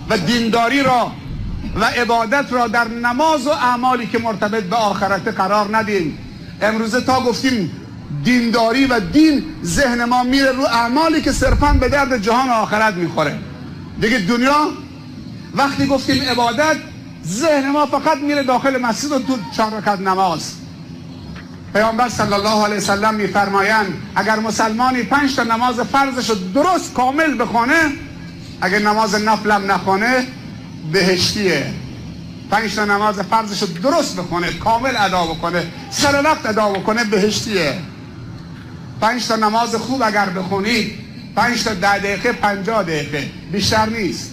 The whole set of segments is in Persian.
و دینداری را و عبادت را در نماز و اعمالی که مرتبط به آخرت قرار ندیم. امروزه تا گفتیم دینداری و دین، ذهن ما میره رو اعمالی که صرفاً به درد جهان و آخرت میخوره دیگه. دنیا وقتی گفتیم عبادت، ذهن ما فقط میره داخل مسجد و تو 4 رکعت نماز. پیامبر صلی الله علیه وسلم میفرمایند اگر مسلمانی 5 تا نماز فرضش رو درست کامل بخونه، اگر نماز نفلم نخونه بهشتیه. 5 تا نماز فرضش رو درست بخونه، کامل ادا بکنه، سر وقت ادا بکنه، بهشتیه. 5 تا نماز خوب اگر بخونید، 5 تا 10 دقیقه 50 دقیقه بیشتر نیست.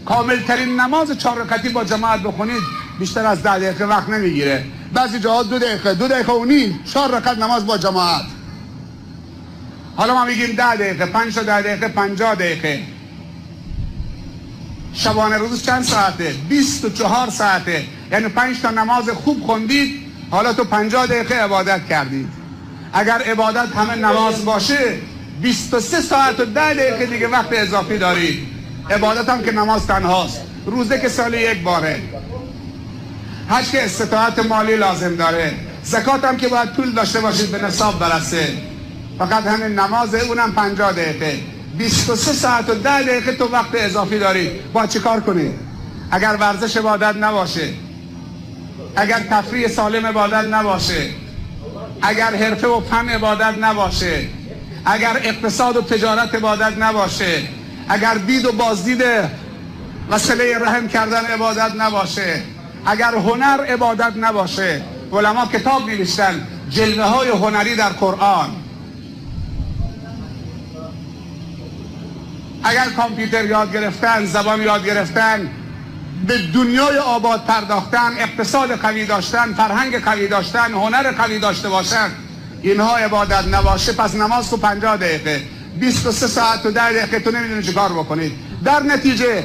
کامل ترین نماز 4 رکعتی با جماعت بخونید بیشتر از 10 دقیقه وقت نمیگیره. بعضی جاها 2 دقیقه 2 دقیقه و نیم 4 رکعت نماز با جماعت. حالا ما میگیم 10 دقیقه، 5 تا 10 دقیقه 50 دقیقه. شبانه روز چند ساعته؟ 24 ساعته. یعنی 5 تا نماز خوب خوندید، حالا تو 50 دقیقه عبادت کردید. اگر عبادت همه نماز باشه 23 ساعت و 10 دقیقه دیگه وقت اضافی دارید. عبادت هم که نماز تنهاست، روزه که سالی 1 باره، حج که استطاعت مالی لازم داره، زکات هم که باید پول داشته باشید به نصاب برسه. فقط همین نماز، اونم 50 دقیقه. 23 ساعت و 10 دقیقه تو وقت اضافی دارید. باید چی کار کنید؟ اگر ورزش عبادت نباشه، اگر تفریح سالم عبادت نباشه، اگر حرفه و فن عبادت نباشه، اگر اقتصاد و تجارت عبادت نباشه، اگر دید و بازدید و صله رحم کردن عبادت نباشه، اگر هنر عبادت نباشه. علما کتاب نوشتن جلوه های هنری در قرآن. اگر کامپیوتر یاد گرفتن، زبان یاد گرفتن، به دنیای آباد پرداختن، اقتصاد قوی داشتن، فرهنگ قوی داشتن، هنر قوی داشته باشن، اینها عبادت نباشه، پس نماز تو 50 دقیقه 23 ساعت و 10 دقیقه تو نمیدونی چه کار بکنید. در نتیجه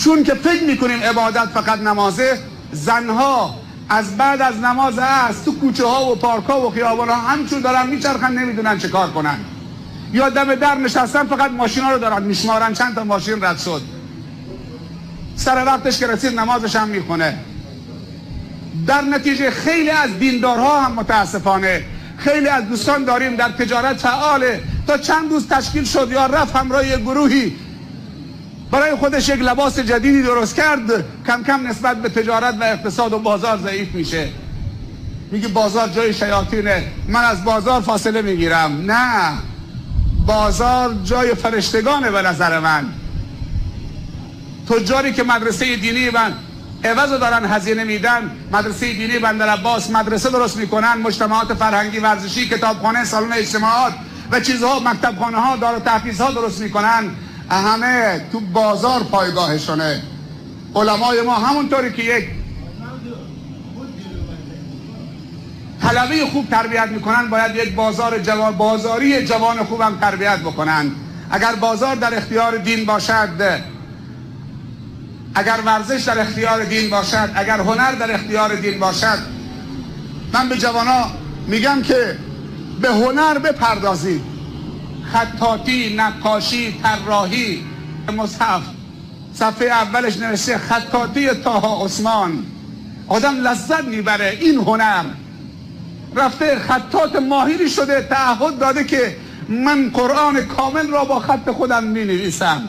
چون که فکر میکنیم عبادت فقط نمازه، زنها از بعد از نماز عصر تو کوچه ها و پارک ها و خیابان ها همچون دارن میچرخن، نمیدونن چه کار کنن. یا دم در نشستن، فقط ماشینا رو دارن میشمارن چند تا ماشین رد شد. سر وقتش که رسید نمازش هم میخونه. در نتیجه خیلی از دیندارها هم متاسفانه، خیلی از دوستان داریم در تجارت فعاله، تا چند روز تشکیل شد یا رفت همراه یک گروهی برای خودش یک لباس جدیدی درست کرد، کم کم نسبت به تجارت و اقتصاد و بازار ضعیف میشه. میگه بازار جای شیاطینه، من از بازار فاصله میگیرم. نه، بازار جای فرشتگانه به نظر من. تجاری که مدرسه دینی عوض دارن هزینه میدن، مدرسه دینی بندر عباس، مدرسه درست میکنن، مجتمعات فرهنگی ورزشی، کتابخانه، سالن اجتماعات و چیزها، مکتبخانه ها، دار و تحفیظ ها درست میکنن، همه تو بازار پایگاهشونه. علمای ما همونطوری که یک طلبه خوب تربیت میکنن، باید یک بازاری جوان خوب هم تربیت بکنن. اگر بازار در اختیار دین باشد، اگر ورزش در اختیار دین باشد، اگر هنر در اختیار دین باشد، من به جوانا میگم که به هنر بپردازید. خطاطی، نقاشی، طراحی. مصحف صفحه اولش نوشته خطاطی طه عثمان. آدم لذت میبره. این هنر رفته خطاط ماهری شده، تعهد داده که من قرآن کامل را با خط خودم می نویسم.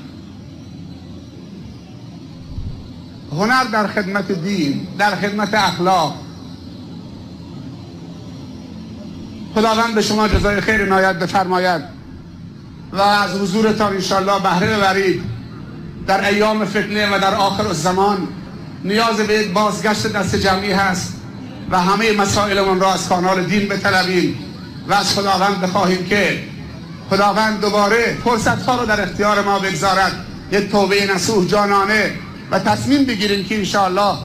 هنر در خدمت دین، در خدمت اخلاق. خداوند به شما جزای خیر عنایت بفرماید و از حضورتان انشاءالله بهره ببرید. در ایام فتنه و در آخر الزمان نیاز به یک بازگشت دست جمعی هست و همه مسائلمون را از کانال دین بطلبیم و از خداوند بخواهیم که خداوند دوباره فرصتها رو در اختیار ما بگذارد. یک توبه نصوح جانانه و تصمیم بگیریم که انشاءالله